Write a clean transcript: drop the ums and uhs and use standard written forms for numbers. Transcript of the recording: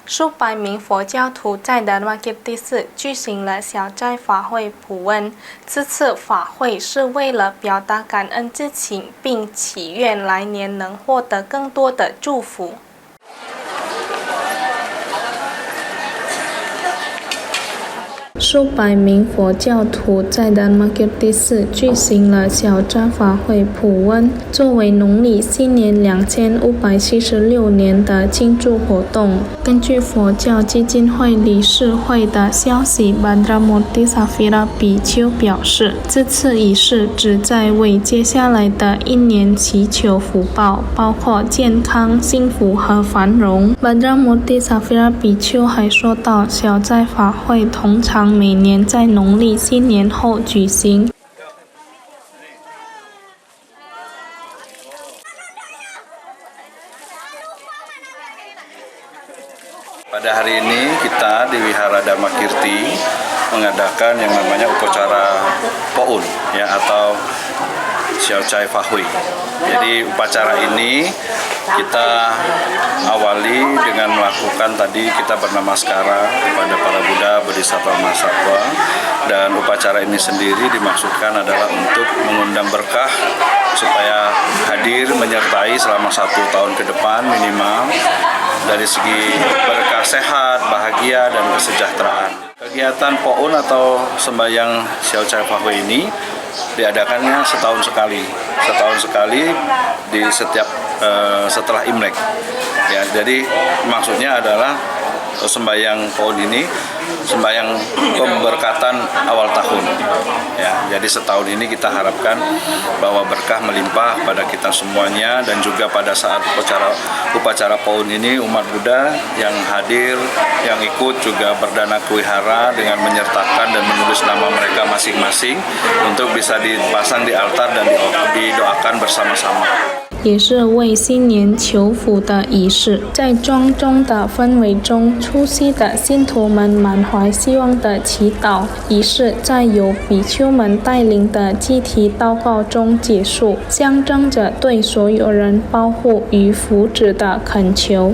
数百名佛教徒在达玛吉蒂寺举行了小斋法会普温。这次法会是为了表达感恩之情，并祈愿来年能获得更多的祝福。数百名佛教徒在达玛吉蒂寺举行了小斋法会普温，作为农历新年2576年的庆祝活动。根据佛教基金会理事会的消息，Bhadramurti Safira比丘表示，这次仪式旨在为接下来的一年祈求福报，包括健康、幸福和繁荣。Bhadramurti Safira比丘还说到，小斋法会通常每年在农历新年后举行。Pada hari ini kita di Wihara Dhammakirti mengadakan yang namanya upacara Po'un ya atau Xiaocai Fahui. Jadi upacara ini kita awali dengan melakukan tadi kita bernamaskara kepada para Buddha, Bodhisattva, Mahasatwa, dan upacara ini sendiri dimaksudkan adalah untuk mengundang berkah supaya hadir menyertai selama 1 tahun ke depan minimal dari segi berkah sehat, bahagia, dan kesejahteraan. Kegiatan Po'un atau sembahyang Xiaocai Fahui ini diadakannya setahun sekali di setiap setelah Imlek. Ya, jadi maksudnya adalah sembahyang Po'un ini sembahyang pemberkatan awal tahun. Ya, jadi setahun ini kita harapkan bahwa berkah melimpah pada kita semuanya, dan juga pada saat upacara Po'un ini umat Buddha yang hadir, yang ikut juga berdana kuwihara dengan menyertakan dan menulis nama mereka masing-masing untuk bisa dipasang di altar dan didoakan bersama-sama. 也是为新年求福的仪式。在庄重的氛围中，出席的信徒们满怀希望的祈祷仪式，在由比丘们带领的集体祷告中结束，象征着对所有人保护与福祉的恳求。